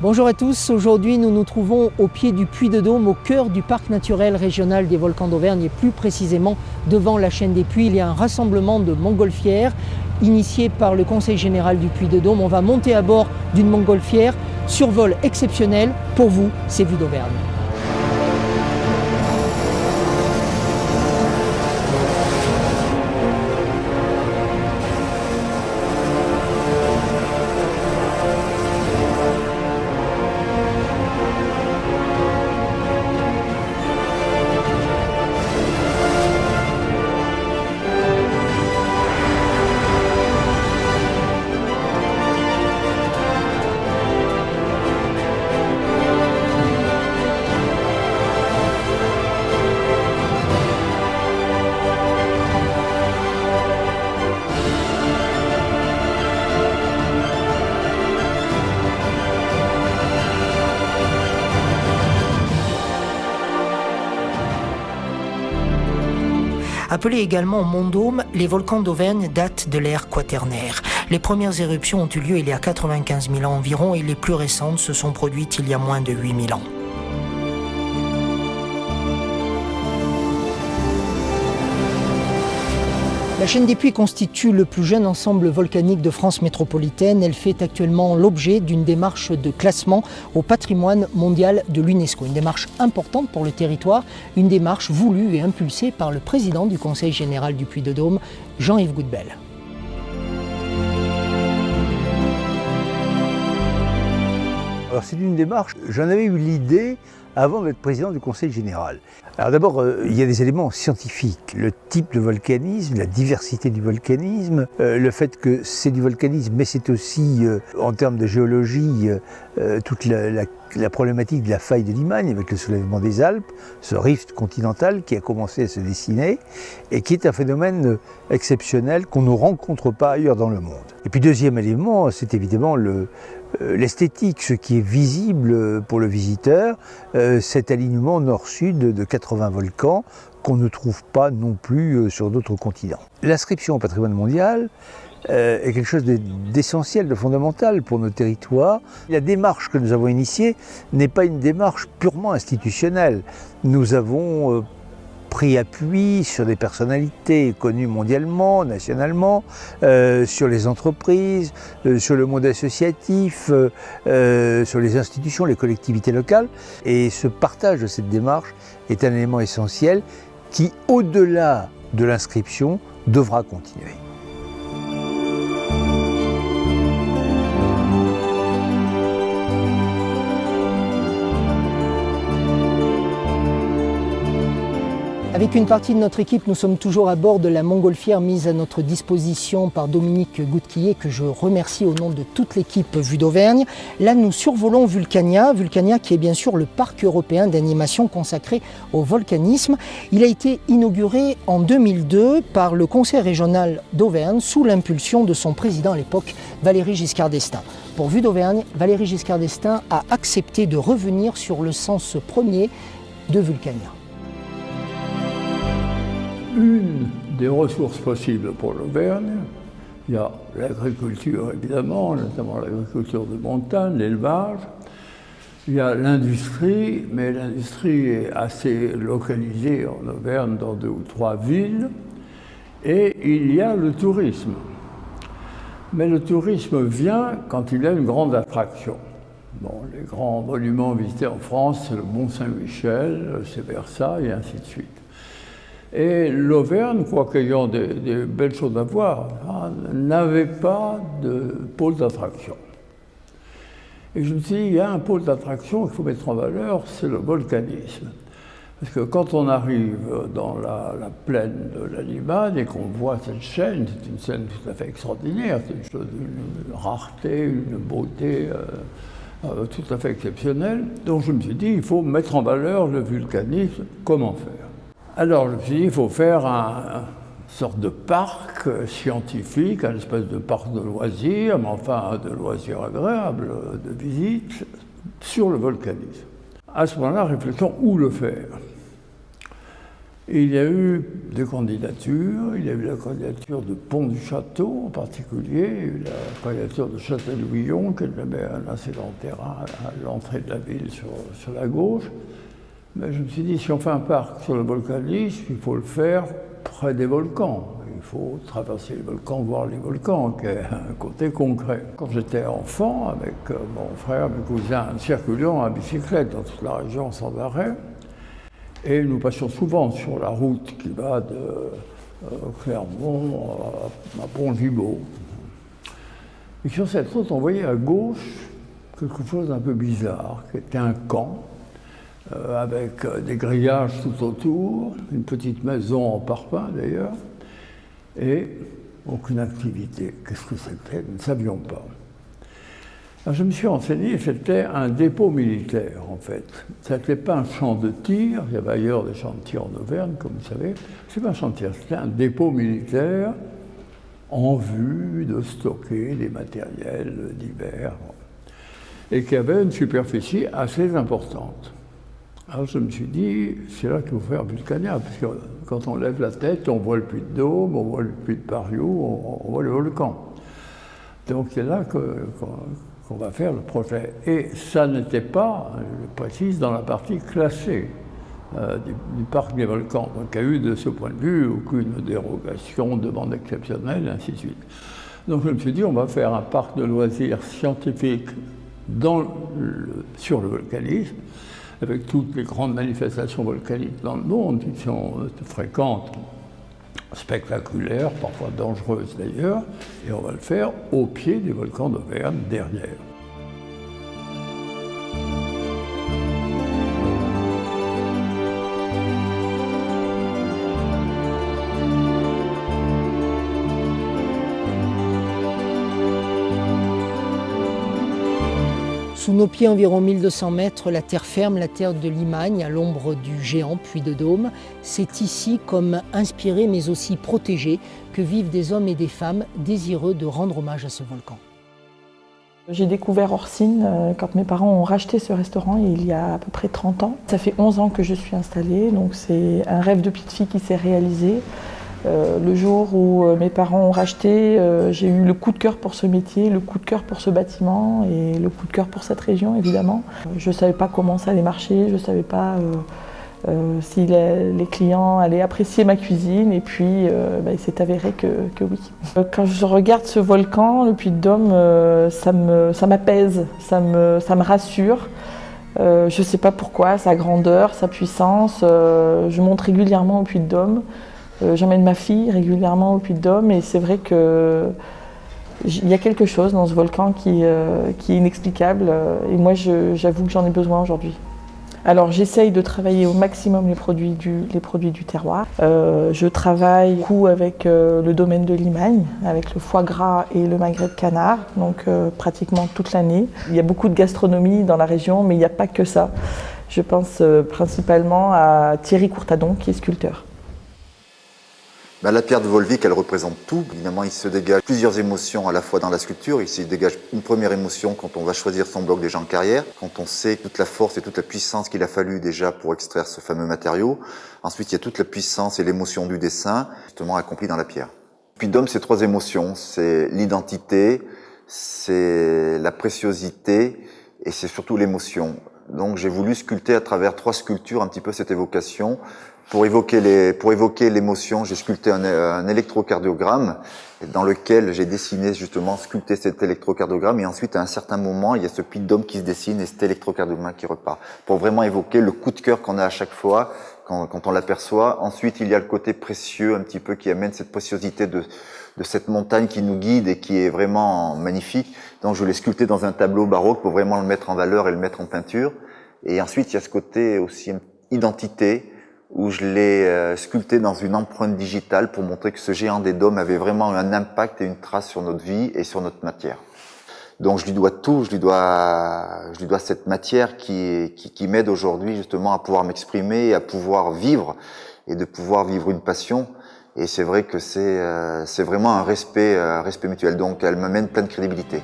Bonjour à tous, aujourd'hui nous nous trouvons au pied du Puy de Dôme, au cœur du parc naturel régional des volcans d'Auvergne et plus précisément devant la chaîne des Puys. Il y a un rassemblement de montgolfières initié par le Conseil général du Puy de Dôme. On va monter à bord d'une montgolfière, survol exceptionnel pour vous, c'est Vues d'Auvergne. Appelés également Mont Dôme, les volcans d'Auvergne datent de l'ère quaternaire. Les premières éruptions ont eu lieu il y a 95 000 ans environ et les plus récentes se sont produites il y a moins de 8 000 ans. La chaîne des Puys constitue le plus jeune ensemble volcanique de France métropolitaine. Elle fait actuellement l'objet d'une démarche de classement au patrimoine mondial de l'UNESCO. Une démarche importante pour le territoire, une démarche voulue et impulsée par le président du Conseil général du Puy de Dôme, Jean-Yves Goudbel. Alors c'est une démarche, j'en avais eu l'idée avant d'être président du Conseil général. Alors d'abord, il y a des éléments scientifiques, le type de volcanisme, la diversité du volcanisme, le fait que c'est du volcanisme, mais c'est aussi, en termes de géologie, toute la problématique de la faille de Limagne avec le soulèvement des Alpes, ce rift continental qui a commencé à se dessiner et qui est un phénomène exceptionnel qu'on ne rencontre pas ailleurs dans le monde. Et puis deuxième élément, c'est évidemment l'esthétique, ce qui est visible pour le visiteur, cet alignement nord-sud de 80 volcans qu'on ne trouve pas non plus sur d'autres continents. L'inscription au patrimoine mondial est quelque chose d'essentiel, de fondamental pour nos territoires. La démarche que nous avons initiée n'est pas une démarche purement institutionnelle. Nous avons pris appui sur des personnalités connues mondialement, nationalement, sur les entreprises, sur le monde associatif, sur les institutions, les collectivités locales. Et ce partage de cette démarche est un élément essentiel qui, au-delà de l'inscription, devra continuer. Avec une partie de notre équipe, nous sommes toujours à bord de la montgolfière mise à notre disposition par Dominique Goudquillet, que je remercie au nom de toute l'équipe Vues d'Auvergne. Là, nous survolons Vulcania qui est bien sûr le parc européen d'animation consacré au volcanisme. Il a été inauguré en 2002 par le Conseil régional d'Auvergne sous l'impulsion de son président à l'époque, Valéry Giscard d'Estaing. Pour Vues d'Auvergne, Valéry Giscard d'Estaing a accepté de revenir sur le sens premier de Vulcania. Une des ressources possibles pour l'Auvergne, il y a l'agriculture évidemment, notamment l'agriculture de montagne, l'élevage. Il y a l'industrie, mais l'industrie est assez localisée en Auvergne dans 2 ou 3 villes. Et il y a le tourisme. Mais le tourisme vient quand il y a une grande attraction. Bon, les grands monuments visités en France, c'est le Mont-Saint-Michel, c'est Versailles et ainsi de suite. Et l'Auvergne, quoique ayant des belles choses à voir, n'avait pas de pôle d'attraction. Et je me suis dit, il y a un pôle d'attraction qu'il faut mettre en valeur, c'est le volcanisme. Parce que quand on arrive dans la plaine de la Limagne et qu'on voit cette chaîne, c'est une scène tout à fait extraordinaire, c'est une chose d'une rareté, une beauté tout à fait exceptionnelle. Donc je me suis dit, il faut mettre en valeur le volcanisme, comment faire ? Alors je me suis dit, il faut faire une sorte de parc scientifique, un espèce de parc de loisirs, mais enfin de loisirs agréables, de visite, sur le volcanisme. À ce moment-là, réfléchissons où le faire. Et il y a eu des candidatures, il y a eu la candidature de Pont-du-Château en particulier, il y a eu la candidature de Châtel-Guyon, qui avait un assez grand terrain à l'entrée de la ville sur la gauche. Mais je me suis dit, si on fait un parc sur le volcanisme, il faut le faire près des volcans. Il faut traverser les volcans, voir les volcans, qui est un côté concret. Quand j'étais enfant, avec mon frère, mes cousins, circulions à bicyclette dans toute la région sans arrêt, et nous passions souvent sur la route qui va de Clermont à Pont-Gibaud. Et sur cette route, on voyait à gauche quelque chose d'un peu bizarre, qui était un camp, avec des grillages tout autour, une petite maison en parpaing d'ailleurs, et aucune activité. Qu'est-ce que c'était? Nous ne savions pas. Alors je me suis renseigné, c'était un dépôt militaire en fait. Ce n'était pas un champ de tir, il y avait ailleurs des champs de tir en Auvergne, comme vous savez. Ce n'est pas un champ de tir, c'était un dépôt militaire en vue de stocker des matériels divers, et qui avait une superficie assez importante. Alors je me suis dit, c'est là qu'il faut faire Vulcania, parce que quand on lève la tête, on voit le puits de Dôme, on voit le puits de Pariou, on voit le volcan. Donc c'est là qu'on va faire le projet. Et ça n'était pas, je précise, dans la partie classée du parc des volcans. Donc il y a eu de ce point de vue aucune dérogation, demande exceptionnelle, et ainsi de suite. Donc je me suis dit, on va faire un parc de loisirs scientifiques sur le volcanisme, avec toutes les grandes manifestations volcaniques dans le monde qui sont fréquentes, spectaculaires, parfois dangereuses d'ailleurs, et on va le faire au pied des volcans d'Auvergne, derrière. Sous nos pieds, environ 1200 mètres, la terre ferme, la terre de Limagne, à l'ombre du géant puits de Dôme. C'est ici, comme inspiré mais aussi protégé, que vivent des hommes et des femmes désireux de rendre hommage à ce volcan. J'ai découvert Orsine quand mes parents ont racheté ce restaurant il y a à peu près 30 ans. Ça fait 11 ans que je suis installée, donc c'est un rêve de petite fille qui s'est réalisé. Le jour où mes parents ont racheté, j'ai eu le coup de cœur pour ce métier, le coup de cœur pour ce bâtiment et le coup de cœur pour cette région évidemment. Je ne savais pas comment ça allait marcher, je ne savais pas si les clients allaient apprécier ma cuisine et puis il s'est avéré que oui. Quand je regarde ce volcan, le Puy de Dôme, ça m'apaise, ça me rassure. Je ne sais pas pourquoi, sa grandeur, sa puissance. Je monte régulièrement au Puy de Dôme. J'emmène ma fille régulièrement au Puy de Dôme et c'est vrai qu'il y a quelque chose dans ce volcan qui est inexplicable et moi j'avoue que j'en ai besoin aujourd'hui. Alors j'essaye de travailler au maximum les produits du terroir. Je travaille beaucoup avec le domaine de Limagne, avec le foie gras et le magret de canard, donc pratiquement toute l'année. Il y a beaucoup de gastronomie dans la région mais il n'y a pas que ça. Je pense principalement à Thierry Courtadon qui est sculpteur. La pierre de Volvic, elle représente tout. Évidemment, il se dégage plusieurs émotions à la fois dans la sculpture. Il se dégage une première émotion quand on va choisir son bloc déjà en carrière, quand on sait toute la force et toute la puissance qu'il a fallu déjà pour extraire ce fameux matériau. Ensuite, il y a toute la puissance et l'émotion du dessin, justement accomplie dans la pierre. Puy de Dôme, c'est trois émotions. C'est l'identité, c'est la préciosité et c'est surtout l'émotion. Donc, j'ai voulu sculpter à travers trois sculptures un petit peu cette évocation. Pour évoquer l'émotion, j'ai sculpté un électrocardiogramme dans lequel j'ai dessiné justement, sculpté cet électrocardiogramme et ensuite à un certain moment, il y a ce Puy de Dôme qui se dessine et cet électrocardiogramme qui repart pour vraiment évoquer le coup de cœur qu'on a à chaque fois quand on l'aperçoit. Ensuite, il y a le côté précieux un petit peu qui amène cette préciosité de cette montagne qui nous guide et qui est vraiment magnifique. Donc je l'ai sculpté dans un tableau baroque pour vraiment le mettre en valeur et le mettre en peinture. Et ensuite, il y a ce côté aussi identité, où je l'ai sculpté dans une empreinte digitale pour montrer que ce géant des dômes avait vraiment un impact et une trace sur notre vie et sur notre matière. Donc je lui dois tout, je lui dois cette matière qui m'aide aujourd'hui justement à pouvoir m'exprimer, à pouvoir vivre et de pouvoir vivre une passion. Et c'est vrai que c'est vraiment un respect mutuel. Donc elle m'amène plein de crédibilité.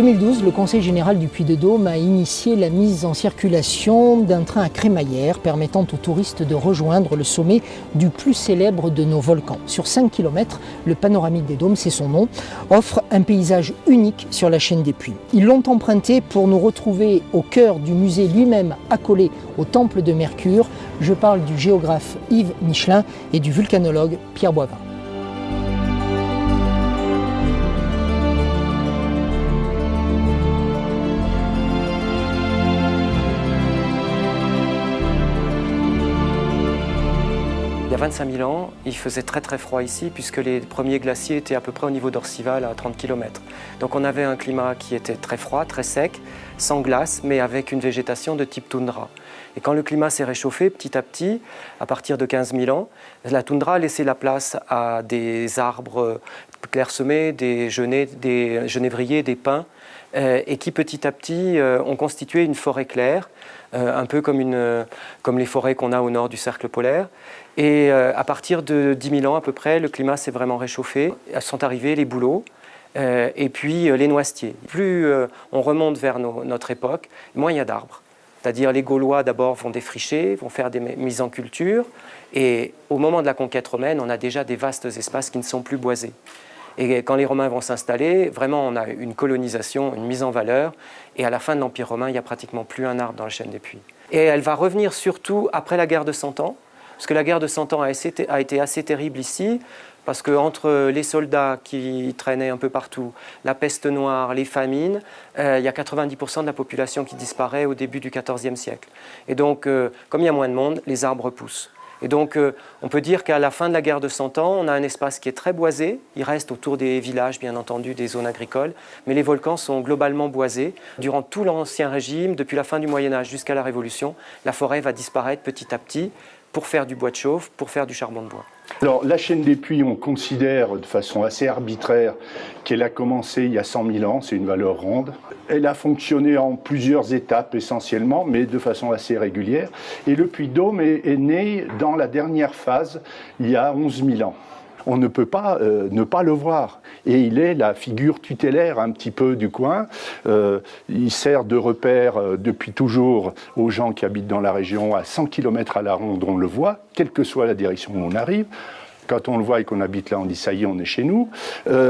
2012, le Conseil général du Puy-de-Dôme a initié la mise en circulation d'un train à crémaillère permettant aux touristes de rejoindre le sommet du plus célèbre de nos volcans. Sur 5 km, le panoramique des Dômes, c'est son nom, offre un paysage unique sur la chaîne des Puys. Ils l'ont emprunté pour nous retrouver au cœur du musée lui-même accolé au temple de Mercure. Je parle du géographe Yves Michelin et du volcanologue Pierre Boivin. Il y a 25 000 ans, il faisait très très froid ici puisque les premiers glaciers étaient à peu près au niveau d'Orcival à 30 km. Donc on avait un climat qui était très froid, très sec, sans glace, mais avec une végétation de type toundra. Et quand le climat s'est réchauffé petit à petit, à partir de 15 000 ans, la toundra a laissé la place à des arbres clairsemés, des genévriers, des pins, et qui petit à petit ont constitué une forêt claire, un peu comme les forêts qu'on a au nord du cercle polaire. Et à partir de 10 000 ans à peu près, le climat s'est vraiment réchauffé. Sont arrivés les bouleaux et puis les noisetiers. Plus on remonte vers notre époque, moins il y a d'arbres. C'est-à-dire les Gaulois d'abord vont défricher, vont faire des mises en culture. Et au moment de la conquête romaine, on a déjà des vastes espaces qui ne sont plus boisés. Et quand les Romains vont s'installer, vraiment on a une colonisation, une mise en valeur. Et à la fin de l'Empire romain, il n'y a pratiquement plus un arbre dans la chaîne des Puys. Et elle va revenir surtout après la guerre de 100 ans. Parce que la guerre de 100 ans a été assez terrible ici, parce qu'entre les soldats qui traînaient un peu partout, la peste noire, les famines, il y a 90% de la population qui disparaît au début du XIVe siècle. Et donc, comme il y a moins de monde, les arbres poussent. Et donc, on peut dire qu'à la fin de la guerre de 100 ans, on a un espace qui est très boisé. Il reste autour des villages, bien entendu, des zones agricoles. Mais les volcans sont globalement boisés. Durant tout l'Ancien Régime, depuis la fin du Moyen-Âge jusqu'à la Révolution, la forêt va disparaître petit à petit pour faire du bois de chauffe, pour faire du charbon de bois. Alors, la chaîne des Puys, on considère de façon assez arbitraire qu'elle a commencé il y a 100 000 ans, c'est une valeur ronde. Elle a fonctionné en plusieurs étapes essentiellement, mais de façon assez régulière. Et le Puy-de-Dôme est né dans la dernière phase, il y a 11 000 ans. On ne peut pas ne pas le voir. Et il est la figure tutélaire un petit peu du coin. Il sert de repère depuis toujours aux gens qui habitent dans la région à 100 km à la ronde, on le voit, quelle que soit la direction où on arrive. Quand on le voit et qu'on habite là, on dit ça y est, on est chez nous.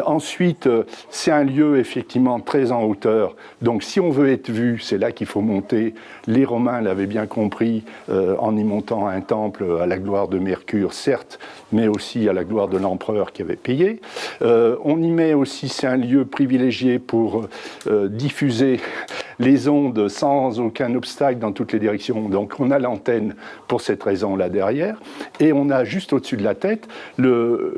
Ensuite, c'est un lieu effectivement très en hauteur. Donc si on veut être vu, c'est là qu'il faut monter. Les Romains l'avaient bien compris en y montant un temple à la gloire de Mercure, certes, mais aussi à la gloire de l'empereur qui avait payé. On y met aussi, c'est un lieu privilégié pour diffuser les ondes sans aucun obstacle dans toutes les directions. Donc on a l'antenne pour cette raison-là derrière. Et on a juste au-dessus de la tête le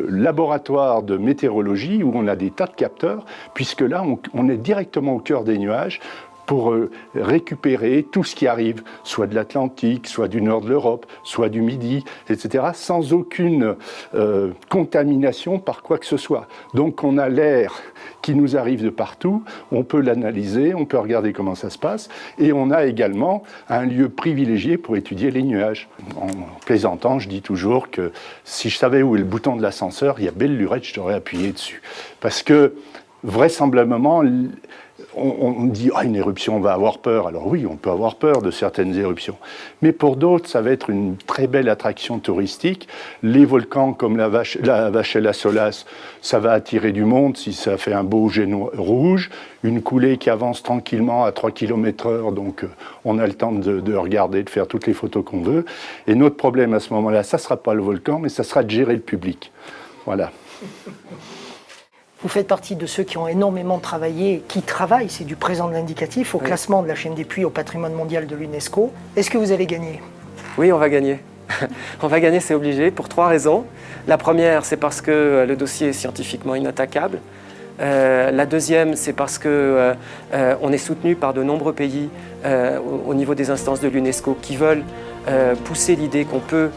laboratoire de météorologie où on a des tas de capteurs, puisque là on est directement au cœur des nuages pour récupérer tout ce qui arrive, soit de l'Atlantique, soit du nord de l'Europe, soit du Midi, etc., sans aucune contamination par quoi que ce soit. Donc on a l'air qui nous arrive de partout, on peut l'analyser, on peut regarder comment ça se passe, et on a également un lieu privilégié pour étudier les nuages. En plaisantant, je dis toujours que si je savais où est le bouton de l'ascenseur, il y a belle lurette, je t'aurais appuyé dessus. Parce que, vraisemblablement, on dit « Ah, une éruption, on va avoir peur ». Alors oui, on peut avoir peur de certaines éruptions. Mais pour d'autres, ça va être une très belle attraction touristique. Les volcans comme la Vachella Solace, ça va attirer du monde si ça fait un beau jet rouge. Une coulée qui avance tranquillement à 3 km/h, donc on a le temps de regarder, de faire toutes les photos qu'on veut. Et notre problème à ce moment-là, ça ne sera pas le volcan, mais ça sera de gérer le public. Voilà. Vous faites partie de ceux qui ont énormément travaillé, qui travaillent, c'est du présent de l'indicatif, au classement de la chaîne des Puys au patrimoine mondial de l'UNESCO. Est-ce que vous allez gagner ? Oui, on va gagner. On va gagner, c'est obligé, pour 3 raisons. La première, c'est parce que le dossier est scientifiquement inattaquable. La deuxième, c'est parce qu'on est soutenu par de nombreux pays au niveau des instances de l'UNESCO qui veulent pousser l'idée qu'on peut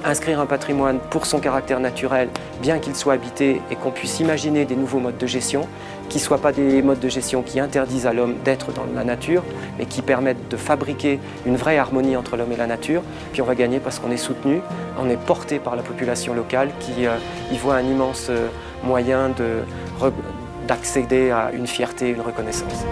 inscrire un patrimoine pour son caractère naturel, bien qu'il soit habité, et qu'on puisse imaginer des nouveaux modes de gestion qui ne soient pas des modes de gestion qui interdisent à l'homme d'être dans la nature, mais qui permettent de fabriquer une vraie harmonie entre l'homme et la nature. Puis on va gagner parce qu'on est soutenu, on est porté par la population locale qui y voit un immense moyen d'accéder à une fierté, une reconnaissance.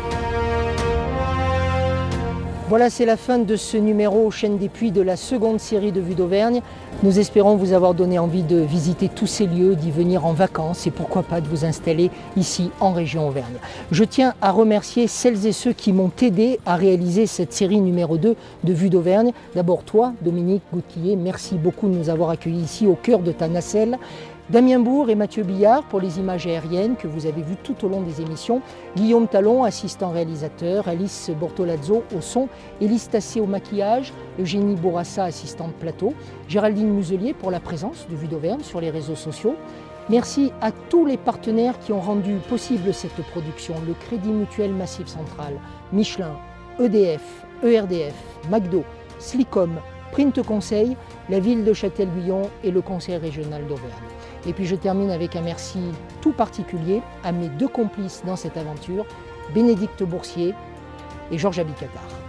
Voilà, c'est la fin de ce numéro Chaîne des Puys de la seconde série de Vues d'Auvergne. Nous espérons vous avoir donné envie de visiter tous ces lieux, d'y venir en vacances et pourquoi pas de vous installer ici en région Auvergne. Je tiens à remercier celles et ceux qui m'ont aidé à réaliser cette série numéro 2 de Vues d'Auvergne. D'abord toi, Dominique Goutquillet, merci beaucoup de nous avoir accueillis ici au cœur de ta nacelle. Damien Bourg et Mathieu Billard pour les images aériennes que vous avez vues tout au long des émissions, Guillaume Talon, assistant réalisateur, Alice Bortolazzo au son, Élise Tassé au maquillage, Eugénie Bourassa, assistante plateau, Géraldine Muselier pour la présence de Vues d'Auvergne sur les réseaux sociaux. Merci à tous les partenaires qui ont rendu possible cette production, le Crédit Mutuel Massif Central, Michelin, EDF, ERDF, McDo, Slicom, Print Conseil, la ville de Châtel-Guyon et le Conseil régional d'Auvergne. Et puis je termine avec un merci tout particulier à mes deux complices dans cette aventure, Bénédicte Boursier et Georges Abicatar.